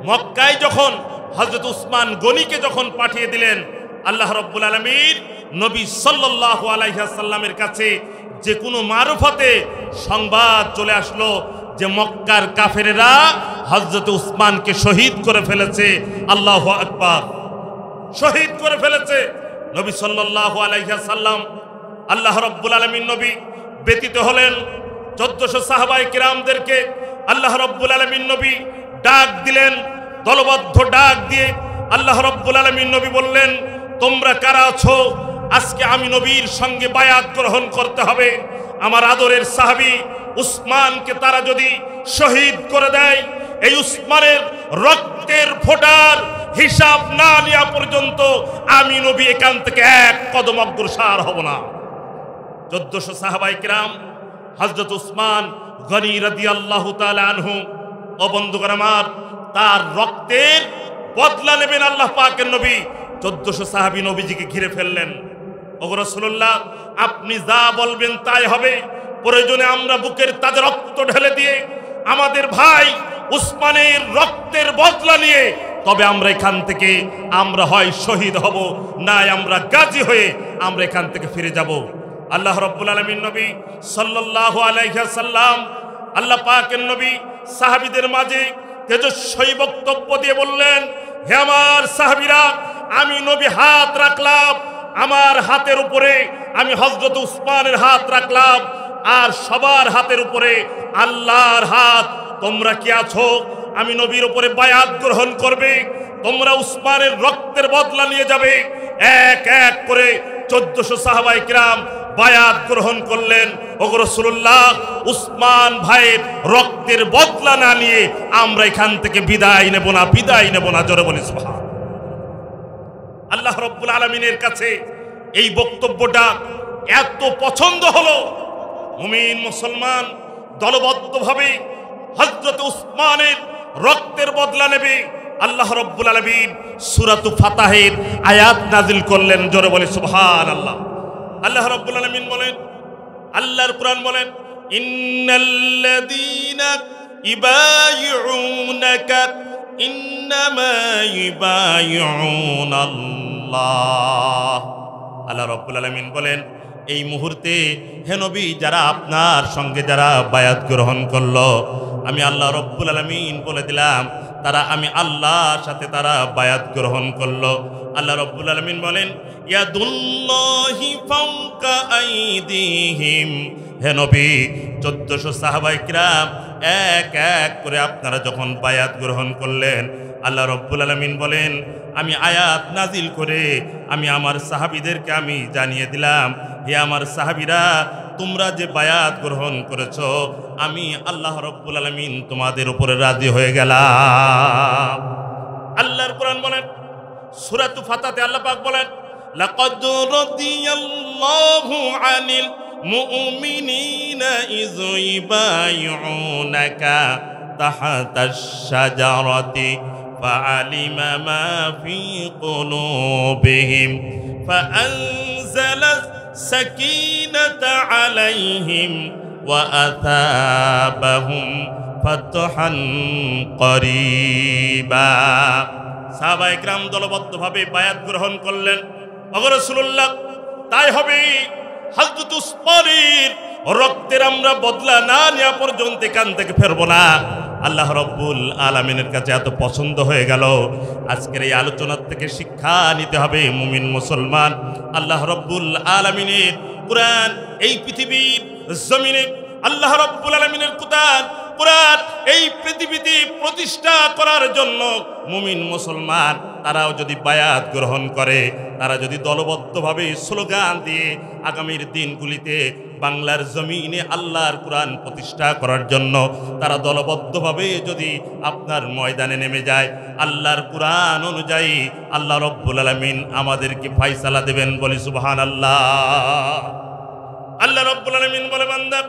মক্কায় যখন হযরত উসমান গনিকে যখন পাঠিয়ে দিলেন, আল্লাহ রাব্বুল আলামিন নবী সাল্লাল্লাহু আলাইহি ওয়াসাল্লামের কাছে যে কোনো মারফতে সংবাদ চলে আসলো যে মক্কার কাফেরেরা হযরত উসমানকে শহীদ করে ফেলেছে। আল্লাহু আকবার, শহীদ করে ফেলেছে। নবী সাল্লাল্লাহু আলাইহি ওয়াসাল্লাম, আল্লাহ রাব্বুল আলামিন নবী ব্যতীত হলেন 1400 সাহাবায়ে কিরামদেরকে আল্লাহ রাব্বুল আলামিন নবী ডাক দিলেন, দলবদ্ধ ডাক দিয়ে আল্লাহ রাব্বুল আলামিন নবী বললেন, তোমরা কারা আছো? আজকে আমি নবীর সঙ্গে বায়াত গ্রহণ করতে হবে। আমার আদরের সাহাবী উসমানকে তারা যদি শহীদ করে দেয়, এই উসমানের রক্তের ফোঁটার হিসাব না নেওয়া পর্যন্ত আমি নবী এখান থেকে এক কদম অগ্রসর হব না। 1400 সাহাবায়ে কিরাম হযরত উসমান গনি রাদিয়াল্লাহু তাআলা আনহু, ও বন্ধুগণ আমার, তার রক্তের বদলা নেবেন আল্লাহ পাকের নবী। 1400 সাহাবী নবীজিকে ঘিরে ফেললেন। ওগো রাসূলুল্লাহ, আপনি যা বলবেন তাই হবে। প্রয়োজনে আমরা বুকের তাজা রক্ত ঢেলে দিয়ে আমাদের ভাই উসমানের রক্তের বদলা নিয়ে তবে আমরা এখান থেকে আমরা হয় শহীদ হব, না আমরা গাজী হয়ে আমরা এখান থেকে ফিরে যাব। আল্লাহ রাব্বুল আলামিন নবী সাল্লাল্লাহু আলাইহি ওয়াসাল্লাম, আল্লাহ পাকের নবী সাহাবীদের মাঝে তেজস্বী বক্তব্য দিয়ে বললেন, হে আমার সাহাবীরা, আমি নবী হাত রাখলাম, আমার হাতের উপরে আমি হযরত উসমানের হাত রাখলাম, আর সবার হাতের উপরে আল্লাহর হাত। তোমরা কি আছো? আমি নবীর উপরে বায়াত গ্রহণ করবে, তোমরা উসমানের রক্তের বদলা নিয়ে যাবে। এক এক করে 1400 সাহাবায়ে কিরাম বায়াত গ্রহণ করলেন। ওগো রাসূলুল্লাহ, উসমান ভাইয়ের রক্তের বদলা না নিয়ে আমরা এখান থেকে বিদায় নেব না, বিদায় নেব না, জোরে বলি সুবহান। আল্লাহ রাব্বুল আলামিনের কাছে এই বক্তব্যটা এত পছন্দ হলো, মুমিন মুসলমান দলবদ্ধভাবে হযরত উসমানের রক্তের বদলা নেবে। আল্লাহ রাব্বুল আলামিন সূরাতু ফাতাহের আয়াত নাজিল করলেন, জোরে বলে সুবহানাল্লাহ। আল্লাহ রাব্বুল আলামিন বলেন, আল্লাহর কোরআন বলেন, ইন্নাল্লাযীনা ইবাইউনাকা ইন্নামা ইবাইউনাল্লাহ। আল্লাহ রাব্বুল আলামিন বলেন, এই মুহূর্তে হে নবী, যারা আপনার সঙ্গে যারা বায়াত গ্রহণ করলো, আমি আল্লাহ রাব্বুল আলামিন বলে দিলাম তারা আমি আল্লাহর সাথে তারা বায়াত গ্রহণ করলো। আল্লাহ রাব্বুল আলামিন বলেন, ইয়াদুল্লাহি ফাওকা আইদিহিম। হে নবী, 1400 সাহাবায়ে কিরাম এক এক করে আপনারা যখন বায়াত গ্রহণ করলেন, আল্লাহ রব্বুল আলামিন বলেন আমি আয়াত নাজিল করে আমি আমার সাহাবীদেরকে আমি জানিয়ে দিলাম, হে আমার সাহাবীরা, তোমরা যে বায়াত গ্রহণ করেছো আমি আল্লাহ রব্বুল আলামিন তোমাদের উপরে রাজি হয়ে গেলাম। আল্লাহর কোরআন বলেন সূরাতু ফাতাতে আল্লাহ পাক বলেন লাকাদ রাদিয়াল্লাহু আনিল মুমিনিনা ইয ইবাইউনাকা তাহতাশ শাজারাতি ফাআলিমা মা ফি কুলুবিহিম ফাআনজালাস সাকিনাতা আলাইহিম ওয়া আতাবাহুম ফাতহান করিবা। সাহাবায়ে কেরাম দলবদ্ধভাবে বায়াত গ্রহণ করলেন। ওগো রাসূলুল্লাহ, তাই হবে হযরত উসমানের রক্তের আমরা বদলা না নেওয়া পর্যন্ত এখান থেকে ফেরবো না। আল্লাহ রব্বুল আলামিনের কাছে এত পছন্দ হয়ে গেল। আজকের এই আলোচনার থেকে শিক্ষা নিতে হবে মুমিন মুসলমান। আল্লাহ রব্বুল আলামিনের কুরআন এই পৃথিবীর জমিনে আল্লাহ রব্বুল আলামিনের কুরআন এই পৃথিবীতে প্রতিষ্ঠা করার জন্য মুমিন মুসলমান তারাও যদি বায়াত গ্রহণ করে, তারা যদি দলবদ্ধভাবে স্লোগান দিয়ে আগামীর দিনগুলিতে বাংলার জমিনে আল্লাহর কুরআন প্রতিষ্ঠা করার জন্য তারা দলবদ্ধভাবে যদি আপনার ময়দানে নেমে যায়, আল্লাহর কুরআন অনুযায়ী আল্লাহ রব্বুল আলামিন আমাদেরকে ফয়সালা দেবেন। বলি সুবহানাল্লাহ। আল্লাহ রব্বুল আলামিন বলে বান্দা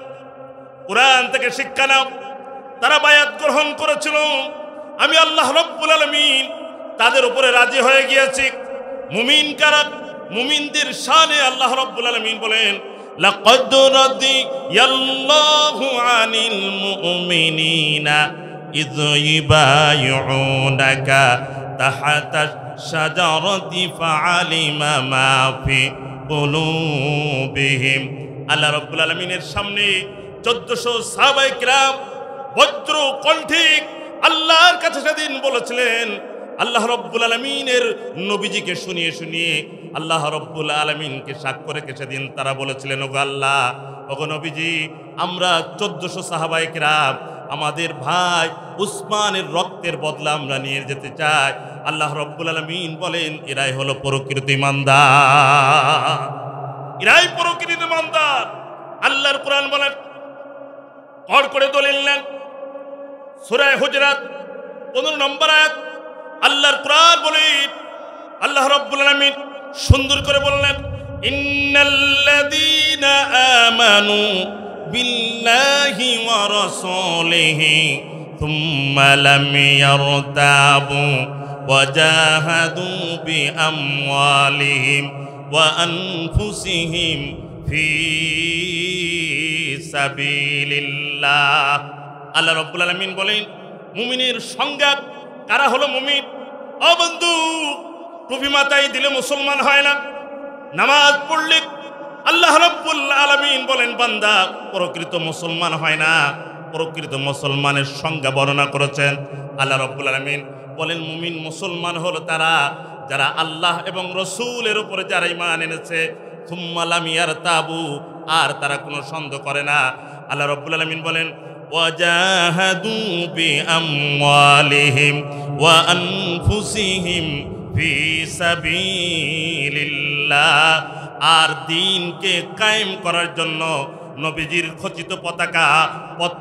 কুরআন থেকে শিক্ষা নাও। তারা বায়াত গ্রহণ করেছিল, আমি আল্লাহ রব্বুল আলামিন তাদের উপরে রাজি হয়ে গিয়েছি। মুমিন কারা? মুমিনদের শানে আল্লাহ রব্বুল আলামিন বলেন লাকাদ রাদিয়াল্লাহু আনিল মুমিনিনা ইয ইবাইউনাকা তাহতাশ শাজারাতি ফাআলিমা মা ফি কুলুবিহিম। আল্লাহ রব্বুল আলামিনের সামনে 1400 সাহাবায়ে কেরাম বজ্র কণ্ঠে আল্লাহর কাছে সেদিন বলেছিলেন। আল্লাহ রব্বুল আলামিনের নবীজিকে শুনিয়ে শুনিয়ে আল্লাহ রব্বুল আলামিনকে সাক্ষ্য রেখে সেদিন তারা বলেছিলেন, ওগো আল্লাহ, ওগো নবীজি, আমরা 1400 সাহাবায়ে কেরাম আমাদের ভাই উসমানের রক্তের বদলা আমরা নিয়ে যেতে চাই। আল্লাহ রব্বুল আলামিন বলেন এরাই হলো প্রকৃত ঈমানদার, এরাই প্রকৃত ঈমানদার। আল্লাহর কোরআন বলেন কড় করে দলিল নেন সূরা হুজরাত 15 নম্বর আয়াত। আল্লাহর কোরআন বলেন আল্লাহ রাব্বুল আলামিন সুন্দর করে বললেন ইন্নাল্লাযীনা আমানু বিল্লাহি ওয়া রাসূলিহি থুম্মা লাম ইয়ারতাবু ওয়া জাহাদু বিআমওয়ালিহিম ওয়া আনফুসিহিম ফি সাবিলিল্লাহ। আল্লাহ রাব্বুল আলামিন বলেন মুমিনের সংজ্ঞা কারা হলো মুমিন? ও বন্ধু, টুপি মাথায় দিলে মুসলমান হয় না, নামাজ পড়লে আল্লাহ রাব্বুল আলামিন বলেন বান্দা প্রকৃত মুসলমান হয় না। প্রকৃত মুসলমানের সংজ্ঞা বর্ণনা করেছেন আল্লাহ রাব্বুল আলামিন বলেন মুমিন মুসলমান হলো তারা যারা আল্লাহ এবং রসুলের উপরে যারা ঈমান এনেছে, সুম্মা লাম ইয়ারতাবু, আর তারা কোনো সন্দেহ করে না। আল্লাহ রাব্বুল আলামিন বলেন ওয়াজাহাদু বিআমওয়ালিহিম ওয়া আনফুসিহিম ফি সাবিলিল্লাহ, আর দ্বীনকে কায়েম করার জন্য নবীজির খচিত পতাকা পথ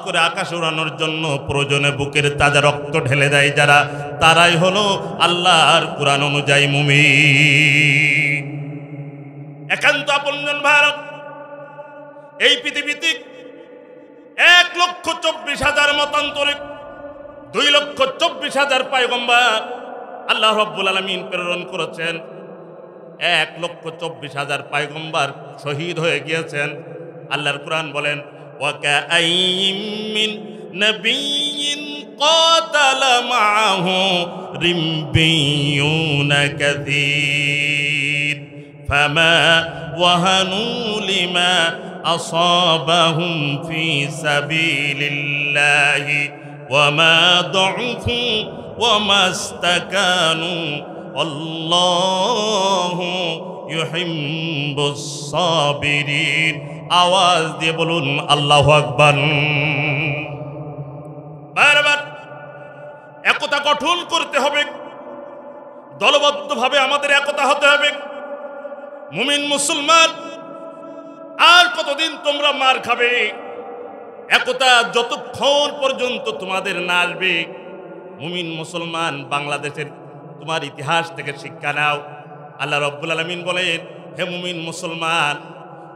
করে আকাশে উড়ানোর জন্য প্রয়োজনে বুকের তাজা রক্ত ঢেলে দেয় যারা, তারাই হলো আল্লাহর কুরআন অনুযায়ী মুমিন। একান্ত আপনজন ভারত, এই পৃথিবীতে 1,24,000 মতান্তরিক, 2,24,000 পয়গম্বর আল্লাহ রাব্বুল আলামিন প্রেরণ করেছেন। 1,24,000 পয়গম্বর শহীদ হয়ে গিয়েছেন। আল্লাহর কুরআন বলেন ওয়াকাআইয়িম মিন নাবিয়্যিন কাতালা মাআহু রিব্বিয়ুনা কাসীর ফামা ওয়াহানু লিমা আসাবাহুম ফি সাবিলিল্লাহি ওয়ামা দু'ফু ওয়ামা ইসতাকানু আল্লাহু ইউহিব্বুস সাবিরিন। আওয়াজ দিয়ে বলুন আল্লাহু আকবার। বারবার একতা গঠন করতে হবে, দলবদ্ধভাবে আমাদের একতা হতে হবে। মুমিন মুসলমান, আর কতদিন তোমরা মার খাবে? একতা যতক্ষণ পর্যন্ত তোমাদের না আসবে, মুমিন মুসলমান বাংলাদেশের তোমার ইতিহাস থেকে শিক্ষা নাও। আল্লাহ রাব্বুল আলামিন বলেন, হে মুমিন মুসলমান,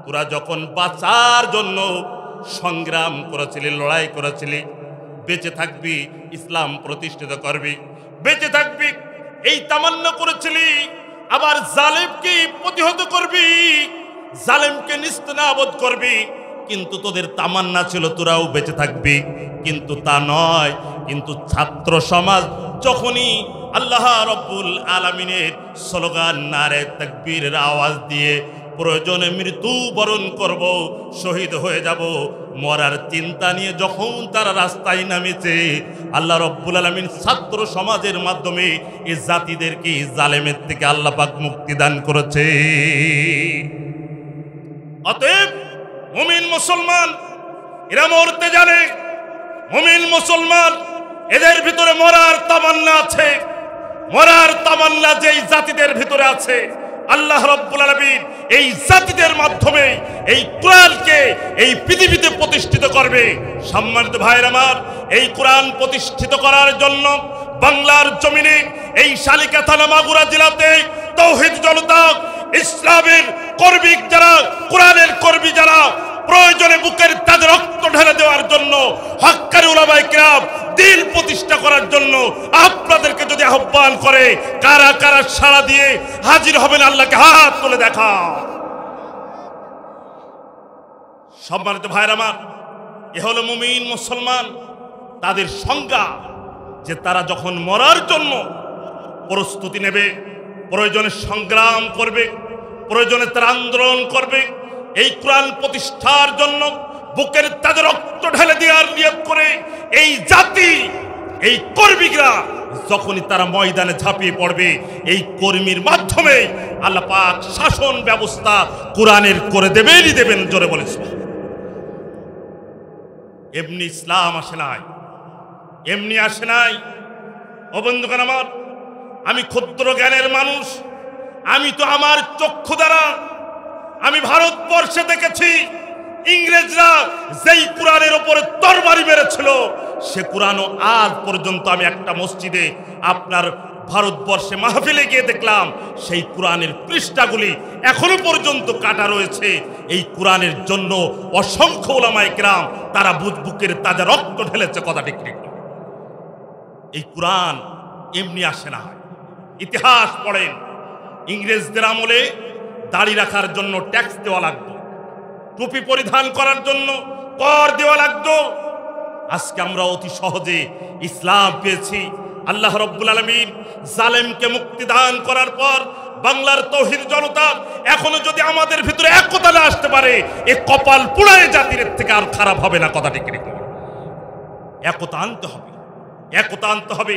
তোরা যখন বাঁচার জন্য সংগ্রাম করেছিলি, লড়াই করেছিলি, বেঁচে থাকবি, ইসলাম প্রতিষ্ঠিত করবি, বেঁচে থাকবি এই তামান্না করেছিলি, আবার জালেমকে প্রতিহত করবি, জালেমকে নিস্তেনাবুদ করবি, কিন্তু তোদের তামান্না ছিল তোরাও বেঁচে থাকবি, কিন্তু তা নয়। কিন্তু ছাত্র সমাজ যখনই আল্লাহ রাব্বুল আলামিনের স্লোগান নারে তাকবীরের আওয়াজ দিয়ে প্রয়োজনে মৃত্যু বরণ করব, শহীদ হয়ে যাব, মরার চিন্তা নিয়ে যখন তারা রাস্তায় নামেছে, আল্লাহ রাব্বুল আলামিন ছাত্র সমাজের মাধ্যমে এই জাতিদেরকে জালেমের থেকে আল্লাহ পাক মুক্তি দান করেছে। অতএব মুমিন মুসলমান এরা মরতে জানে, মুমিন মুসলমান এদের ভিতরে মরার তামান্না আছে, মরার তামান্না যেই জাতিদের ভিতরে আছে, আল্লাহ রাব্বুল আলামিন এই জাতিদের মাধ্যমে এই কোরআনকে এই পৃথিবীতে প্রতিষ্ঠিত করবে। সম্মানিত ভাইরা আমার, এই কোরআন প্রতিষ্ঠিত করার জন্য বাংলার জমিনে এই শালিকা থানা মাগুরা জেলাতে তাওহীদ জনতা, ইসলামের কর্মী যারা, কোরআনের কর্মী যারা, প্রয়োজনে বুকের তাজে রক্ত ঢেলে দেওয়ার জন্য, হক্কানি উলামায়ে কিরাম দিন প্রতিষ্ঠা করার জন্য আপনাদেরকে যদি আহ্বান করে, কারা কারা সাড়া দিয়ে হাজির হবেন? আল্লাহকে হাত তুলে দেখা। সম্মানিত ভাইরা আমার, এ হলো মুমিন মুসলমান, তাদের সংজ্ঞা যে তারা যখন মরার জন্য প্রস্তুতি নেবে, প্রয়োজনে সংগ্রাম করবে, প্রয়োজনে তারা আন্দোলন করবে, এই কোরআন প্রতিষ্ঠার জন্য বুকের তাজে রক্ত ঢেলে দেওয়ার নিয়ত করে এই জাতি, এই কর্মীরা যখনই তারা ময়দানে ঝাঁপিয়ে পড়বে, এই কর্মীর মাধ্যমে আল্লাহ পাক শাসন ব্যবস্থা কোরআনের করে দেবেনই দেবেন। জোরে বলেছে, এমনি ইসলাম আসে নাই, এমনি আসে নাই। ও বন্ধুগণ আমার, আমি ক্ষুদ্র জ্ঞানের মানুষ, আমি তো আমার চক্ষু দ্বারা আমি ভারতবর্ষে দেখেছি ইংরেজরা যেই কোরআনের উপরে তরবারি মেরেছিল, সে কোরআনও আজ পর্যন্ত আমি একটা মসজিদে আপনার ভারতবর্ষে মাহফিলে গিয়ে দেখলাম, সেই কোরআনের পৃষ্ঠাগুলি এখনো পর্যন্ত কাটা রয়েছে। এই কোরআনের জন্য অসংখ্য উলামায়ে কিরাম তারা বুকের তাজা রক্ত ঢেলেছে। কথা ঠিক ঠিক। এই কোরআন এমনি আসে না। ইতিহাস পড়েন, ইংরেজদের আমলে দাড়ি রাখার জন্য ট্যাক্স দেওয়া লাগতো, টুপি পরিধান করার জন্য কর দেওয়া লাগতো। আজকে আমরা অতি সহজে ইসলাম পেয়েছি। আল্লাহ রাব্বুল আলামিন জালেমকে মুক্তি দান করার পর বাংলার তাওহীদ জনতা এখনো যদি আমাদের ভিতরে একতা না আসতে পারে, এ কপাল পুড়ায় জাতির থেকে আর খারাপ হবে না। কথা ঠিক ঠিক। একতা আনতে হবে, একতা আনতে হবে।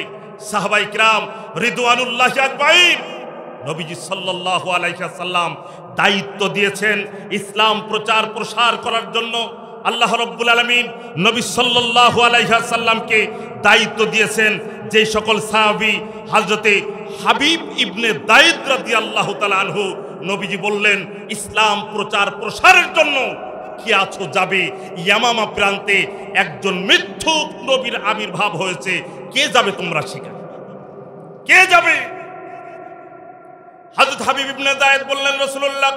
সাহাবায়ে কিরাম রিদওয়ানুল্লাহি আজমাইন, নবীজি সাল্লাল্লাহু আলাইহি ওয়াসাল্লাম দায়িত্ব দিয়েছেন ইসলাম প্রচার প্রসার করার জন্য। আল্লাহ রাব্বুল আলামিন নবী সাল্লাল্লাহু আলাইহি ওয়াসাল্লামকে দায়িত্ব দিয়েছেন। যে সকল সাহাবী হযরতে হাবিব ইবনে দাইদ রাদিয়াল্লাহু তাআলা আনহু, নবীজি বললেন ইসলাম প্রচার প্রসারের জন্য কি আছো যাবে। ইয়ামামা প্রান্তে একজন মিথ্যুক নবীর আবির্ভাব হয়েছে, কে যাবে তোমরা সেখানে? কে যাবে? হযরত হাবিব ইবনে দাইদ বললেন, রাসূলুল্লাহ